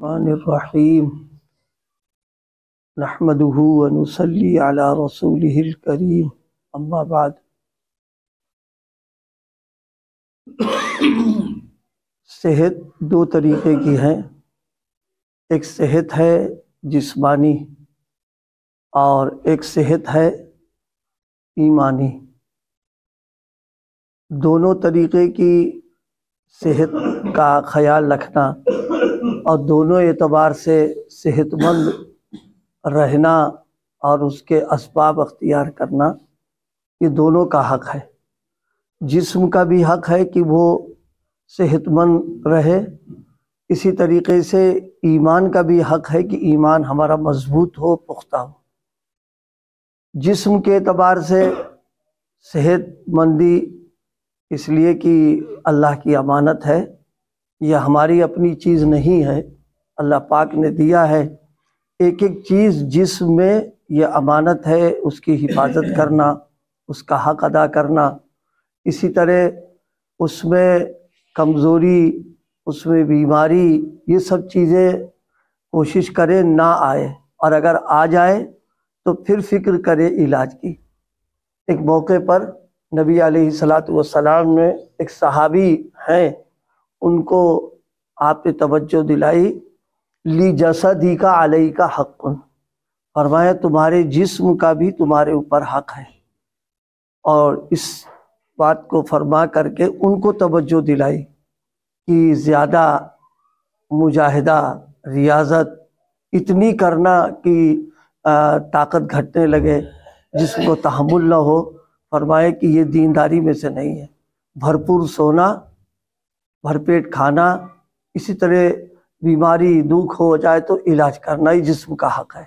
الرحمن الرحیم نحمده ونصلی علی رسوله الکریم اما بعد۔ صحت دو طریقے کی ہیں، ایک صحت ہے جسمانی اور ایک صحت ہے ایمانی۔ دونوں طریقے کی صحت کا خیال رکھنا اور دونوں اعتبار سے صحت مند رہنا اور اس کے اسباب اختیار کرنا، یہ دونوں کا حق ہے۔ جسم کا بھی حق ہے کہ وہ صحت مند رہے، اسی طریقے سے ایمان کا بھی حق ہے کہ ایمان ہمارا مضبوط ہو، پختہ ہو۔ جسم کے اعتبار سے صحت مندی اس لیے کہ اللہ کی امانت ہے، یہ ہماری اپنی چیز نہیں ہے، اللہ پاک نے دیا ہے۔ ایک ایک چیز جسم میں یہ امانت ہے، اس کی حفاظت کرنا، اس کا حق ادا کرنا۔ اسی طرح اس میں کمزوری، اس میں بیماری، یہ سب چیزیں کوشش کرے نہ آئے، اور اگر آ جائے تو پھر فکر کرے علاج کی۔ ایک موقع پر نبی علیہ السلام نے ایک صحابی ہیں، ان کو آپ نے توجہ دلائی، لی جسدی کا علیہ کا حق، فرمایا تمہارے جسم کا بھی تمہارے اوپر حق ہے، اور اس بات کو فرما کر کے ان کو توجہ دلائی کہ زیادہ مجاہدہ، ریاضت اتنی کرنا کہ طاقت گھٹنے لگے، جسم کو تحمل نہ ہو، فرمائے کہ یہ دینداری میں سے نہیں ہے۔ بھرپور سونا، بھرپیٹ کھانا، اسی طرح بیماری دکھ ہو جائے تو علاج کرنا، ہی جسم کا حق ہے۔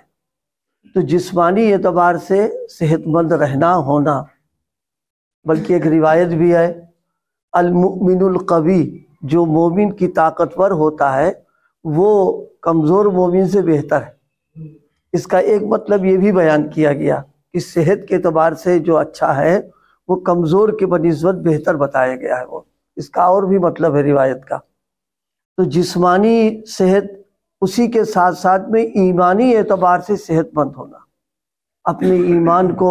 تو جسمانی اعتبار سے صحت مند رہنا ہونا، بلکہ ایک روایت بھی ہے، المؤمن القوی، جو مومن کی طاقتور ہوتا ہے وہ کمزور مومن سے بہتر ہے۔ اس کا ایک مطلب یہ بھی بیان کیا گیا کہ صحت کے اعتبار سے جو اچھا ہے وہ کمزور کے بنسبت بہتر بتایا گیا ہے، وہ اس کا اور بھی مطلب ہے روایت کا۔ تو جسمانی صحت، اسی کے ساتھ ساتھ میں ایمانی اعتبار سے صحت مند ہونا، اپنے ایمان کو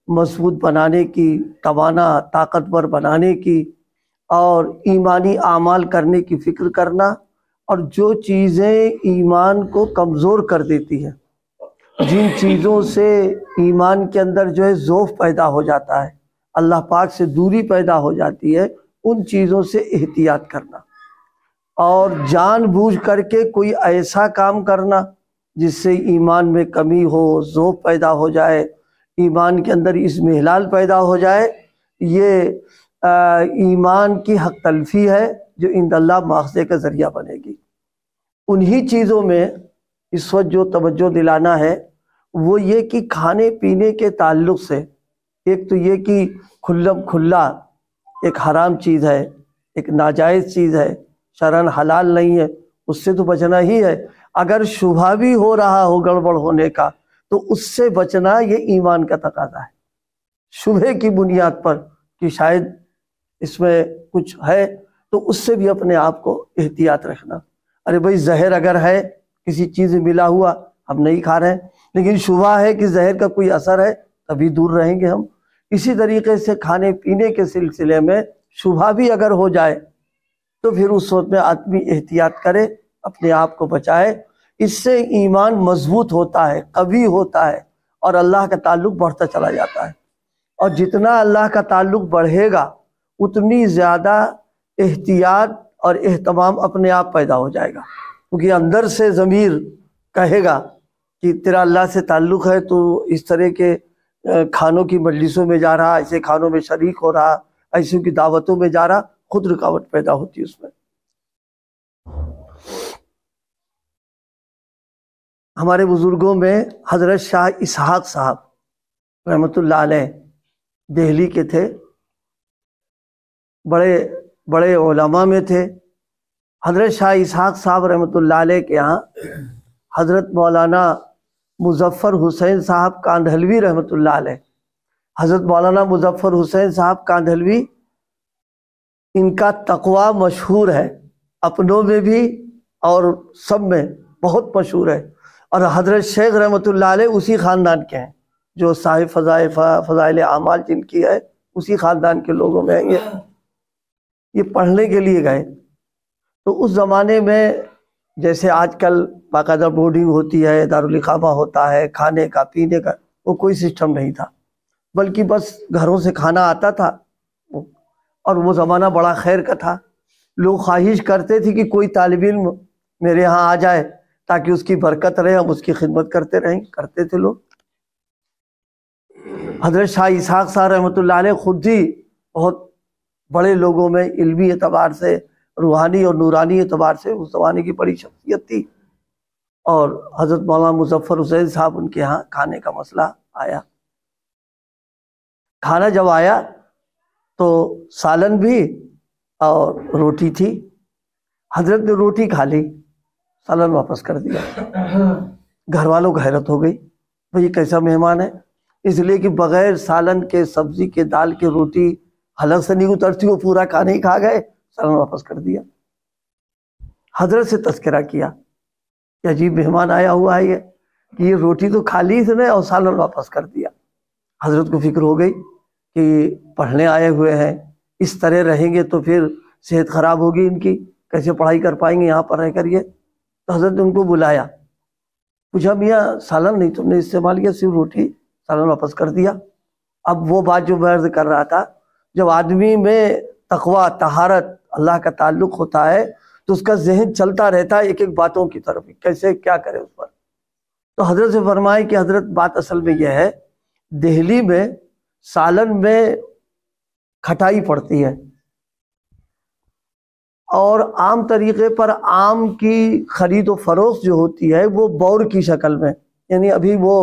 مضبوط بنانے کی، توانا طاقتور بنانے کی، اور ایمانی اعمال کرنے کی فکر کرنا، اور جو چیزیں ایمان کو کمزور کر دیتی ہیں، جن چیزوں سے ایمان کے اندر جو ہے ضعف پیدا ہو جاتا ہے، اللہ پاک سے دوری پیدا ہو جاتی ہے، ان چیزوں سے احتیاط کرنا، اور جان بوجھ کر کے کوئی ایسا کام کرنا جس سے ایمان میں کمی ہو، ضعف پیدا ہو جائے، ایمان کے اندر اضمحلال پیدا ہو جائے، یہ ایمان کی حق تلفی ہے جو عند اللہ مواخذے کا ذریعہ بنے گی۔ انہی چیزوں میں اس وقت جو توجہ دلانا ہے وہ یہ کہ کھانے پینے کے تعلق سے، ایک تو یہ کہ کھلم کھلا ایک حرام چیز ہے، ایک ناجائز چیز ہے، شرعاً حلال نہیں ہے، اس سے تو بچنا ہی ہے۔ اگر شبہ بھی ہو رہا ہو گڑبڑ ہونے کا تو اس سے بچنا یہ ایمان کا تقاضا ہے۔ شبہ کی بنیاد پر کہ شاید اس میں کچھ ہے تو اس سے بھی اپنے آپ کو احتیاط رکھنا۔ ارے بھائی زہر اگر ہے، کسی چیز میں ملا ہوا، ہم نہیں کھا رہے ہیں، لیکن شبہ ہے کہ زہر کا کوئی اثر ہے، تبھی دور رہیں گے ہم۔ اسی طریقے سے کھانے پینے کے سلسلے میں شبہ بھی اگر ہو جائے تو پھر اس وقت میں آدمی احتیاط کرے، اپنے آپ کو بچائے۔ اس سے ایمان مضبوط ہوتا ہے، قوی ہوتا ہے، اور اللہ کا تعلق بڑھتا چلا جاتا ہے۔ اور جتنا اللہ کا تعلق بڑھے گا اتنی زیادہ احتیاط اور اہتمام اپنے آپ پیدا ہو جائے گا، کیونکہ اندر سے ضمیر کہے گا کہ تیرا اللہ سے تعلق ہے تو اس طرح کے کھانوں کی مجلسوں میں جا رہا، ایسے کھانوں میں شریک ہو رہا، ایسوں کی دعوتوں میں جا رہا، خود رکاوٹ پیدا ہوتی ہے اس میں۔ ہمارے بزرگوں میں حضرت شاہ اسحاق صاحب رحمۃ اللہ علیہ دہلی کے تھے، بڑے بڑے علماء میں تھے۔ حضرت شاہ اسحاق صاحب رحمۃ اللہ علیہ کے یہاں حضرت مولانا مظفر حسین صاحب کاندھلوی رحمۃ اللہ علیہ، حضرت مولانا مظفر حسین صاحب کاندھلوی، ان کا تقوی مشہور ہے، اپنوں میں بھی اور سب میں بہت مشہور ہے، اور حضرت شیخ رحمۃ اللہ علیہ اسی خاندان کے ہیں، جو صاحب فضائل اعمال جن کی ہے اسی خاندان کے لوگوں میں ہیں۔ یہ پڑھنے کے لیے گئے، تو اس زمانے میں جیسے آج کل باقاعدہ بورڈنگ ہوتی ہے، دارالاقامہ ہوتا ہے، کھانے کا پینے کا وہ کوئی سسٹم نہیں تھا، بلکہ بس گھروں سے کھانا آتا تھا، اور وہ زمانہ بڑا خیر کا تھا۔ لوگ خواہش کرتے تھے کہ کوئی طالب علم میرے ہاں آ جائے تاکہ اس کی برکت رہے، ہم اس کی خدمت کرتے رہیں، کرتے تھے لوگ۔ حضرت شاہ اسحاق صاحب رحمۃ اللہ علیہ خود ہی بہت بڑے لوگوں میں علمی اعتبار سے، روحانی اور نورانی اعتبار سے اس زمانے کی بڑی شخصیت تھی، اور حضرت مولانا مظفر حسین صاحب ان کے ہاں کھانے کا مسئلہ آیا۔ کھانا جب آیا تو سالن بھی اور روٹی تھی، حضرت نے روٹی کھا لی، سالن واپس کر دیا۔ گھر والوں کو حیرت ہو گئی، بھئی یہ کیسا مہمان ہے، اس لیے کہ بغیر سالن کے، سبزی کے، دال کے روٹی حلق سے نہیں اترتی، وہ پورا کھانا ہی کھا گئے، سالن واپس کر دیا۔ حضرت سے تذکرہ کیا کہ عجیب مہمان آیا ہوا ہے یہ، کہ یہ روٹی تو کھا لی اس نے اور سالن واپس کر دیا۔ حضرت کو فکر ہو گئی کہ پڑھنے آئے ہوئے ہیں، اس طرح رہیں گے تو پھر صحت خراب ہوگی ان کی، کیسے پڑھائی کر پائیں گے یہاں پر رہ کر یہ۔ تو حضرت نے ان کو بلایا، پوچھا میاں سالن نہیں تم نے استعمال کیا، صرف روٹی، سالن واپس کر دیا۔ اب وہ بات جو میں عرض کر رہا تھا، جب آدمی میں تقویٰ، طہارت، اللہ کا تعلق ہوتا ہے تو اس کا ذہن چلتا رہتا ہے ایک ایک باتوں کی طرف، کیسے کیا کرے اس پر۔ تو حضرت سے فرمائے کہ حضرت بات اصل میں یہ ہے، دہلی میں سالن میں کھٹائی پڑتی ہے، اور عام طریقے پر آم کی خرید و فروخت جو ہوتی ہے وہ بور کی شکل میں، یعنی ابھی وہ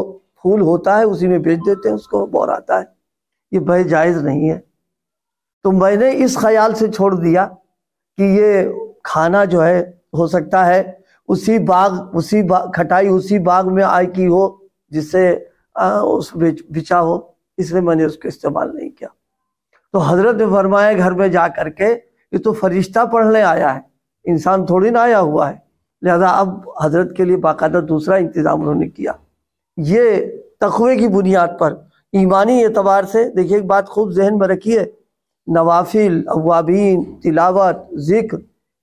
پھول ہوتا ہے اسی میں بیچ دیتے ہیں، اس کو بور آتا ہے، یہ بے جائز نہیں ہے۔ تو میں نے اس خیال سے چھوڑ دیا کہ یہ کھانا جو ہے ہو سکتا ہے اسی باغ کھٹائی اسی باغ میں آئی کی ہو جس سے اس بچا ہو، اس لیے میں نے اس کو استعمال نہیں کیا۔ تو حضرت نے فرمایا گھر میں جا کر کے، یہ تو فرشتہ پڑھنے آیا ہے، انسان تھوڑی نہ آیا ہوا ہے، لہذا اب حضرت کے لیے باقاعدہ دوسرا انتظام انہوں نے کیا۔ یہ تقوی کی بنیاد پر، ایمانی اعتبار سے دیکھیے، ایک بات خوب ذہن میں رکھیے، نوافل، اوابین، تلاوت، ذکر،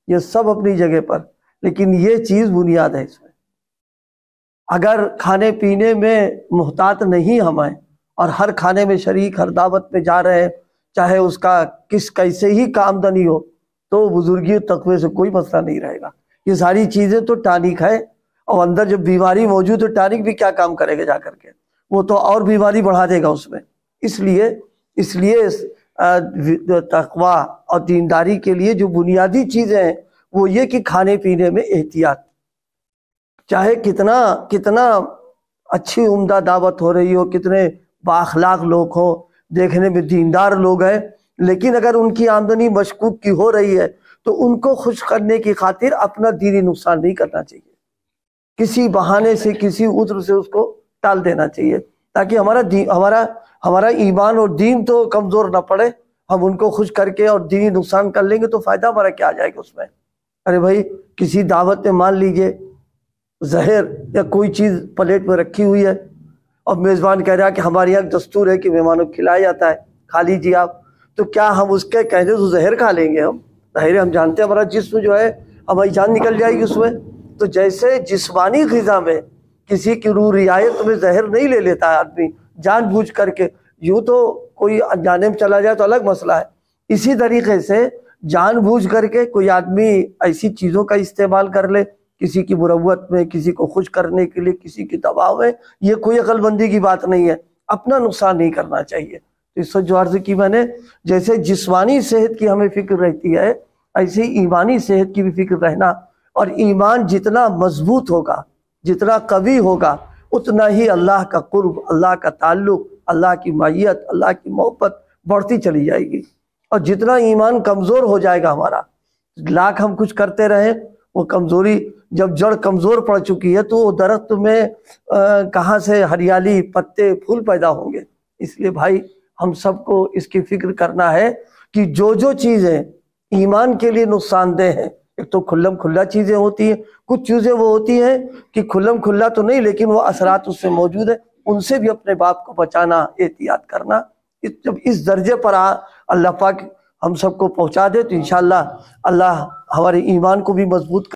یہ سب اپنی جگہ پر، لیکن یہ چیز بنیاد ہے اس میں۔ اگر کھانے پینے میں محتاط نہیں ہمیں، اور ہر کھانے میں شریک، ہر دعوت میں جا رہے ہیں، چاہے اس کا کیسے ہی کا آمدنی ہو، تو بزرگی تقوی سے کوئی مسئلہ نہیں رہے گا۔ یہ ساری چیزیں تو ٹانک ہے، اور اندر جب بیماری موجود ہے ٹانک بھی کیا کام کرے گا جا کر کے، وہ تو اور بیماری بڑھا دے گا اس میں۔ اس لیے تقوی اور دینداری کے لیے جو بنیادی چیزیں ہیں وہ یہ کہ کھانے پینے میں احتیاط، چاہے کتنا اچھی عمدہ دعوت ہو رہی ہو، کتنے بااخلاق لوگ ہوں، دیکھنے میں دیندار لوگ ہیں، لیکن اگر ان کی آمدنی مشکوک کی ہو رہی ہے تو ان کو خوش کرنے کی خاطر اپنا دینی نقصان نہیں کرنا چاہیے، کسی بہانے سے، کسی عذر سے اس کو ٹال دینا چاہیے، تاکہ ہمارا ایمان اور دین تو کمزور نہ پڑے۔ ہم ان کو خوش کر کے اور دینی نقصان کر لیں گے تو فائدہ ہمارا کیا آ جائے گا اس میں۔ ارے بھائی کسی دعوت میں مان لیجئے زہر یا کوئی چیز پلیٹ میں رکھی ہوئی ہے، اور میزبان کہہ رہا کہ ہمارے یہاں دستور ہے کہ مہمانوں کو کھلایا جاتا ہے، کھا لیجیے آپ، تو کیا ہم اس کے کہنے تو زہر کھا لیں گے؟ ظاہر ہے ہم جانتے ہیں ہمارا جسم جو ہے، ہماری جان نکل جائے گی اس میں۔ تو جیسے جسمانی غذا میں کسی کی روح رعایت میں زہر نہیں لے لیتا ہے آدمی جان بوجھ کر کے، یوں تو کوئی انجانے میں چلا جائے تو الگ مسئلہ ہے، اسی طریقے سے جان بوجھ کر کے کوئی آدمی ایسی چیزوں کا استعمال کر لے کسی کی مروت میں، کسی کو خوش کرنے کے لیے، کسی کی دباؤ میں، یہ کوئی عقل مندی کی بات نہیں ہے، اپنا نقصان نہیں کرنا چاہیے۔ تو اس وقت جو عرض کی میں نے، جیسے جسمانی صحت کی ہمیں فکر رہتی ہے، ایسے ایمانی صحت کی بھی فکر رہنا، اور ایمان جتنا مضبوط ہوگا، جتنا قوی ہوگا، اتنا ہی اللہ کا قرب، اللہ کا تعلق، اللہ کی معیت، اللہ کی محبت بڑھتی چلی جائے گی۔ اور جتنا ایمان کمزور ہو جائے گا ہمارا، لاکھ ہم کچھ کرتے رہیں، وہ کمزوری جب جڑ کمزور پڑ چکی ہے تو وہ درخت میں کہاں سے ہریالی، پتے، پھول پیدا ہوں گے۔ اس لیے بھائی ہم سب کو اس کی فکر کرنا ہے کہ جو چیزیں ایمان کے لیے نقصان دہ ہیں، ایک تو کھلم کھلا چیزیں ہوتی ہیں، کچھ چیزیں وہ ہوتی ہیں کہ کھلم کھلا تو نہیں لیکن وہ اثرات اس سے موجود ہیں، ان سے بھی اپنے باپ کو بچانا، احتیاط کرنا۔ جب اس درجے پر اللہ پاک ہم سب کو پہنچا دے تو انشاءاللہ اللہ ہمارے ایمان کو بھی مضبوط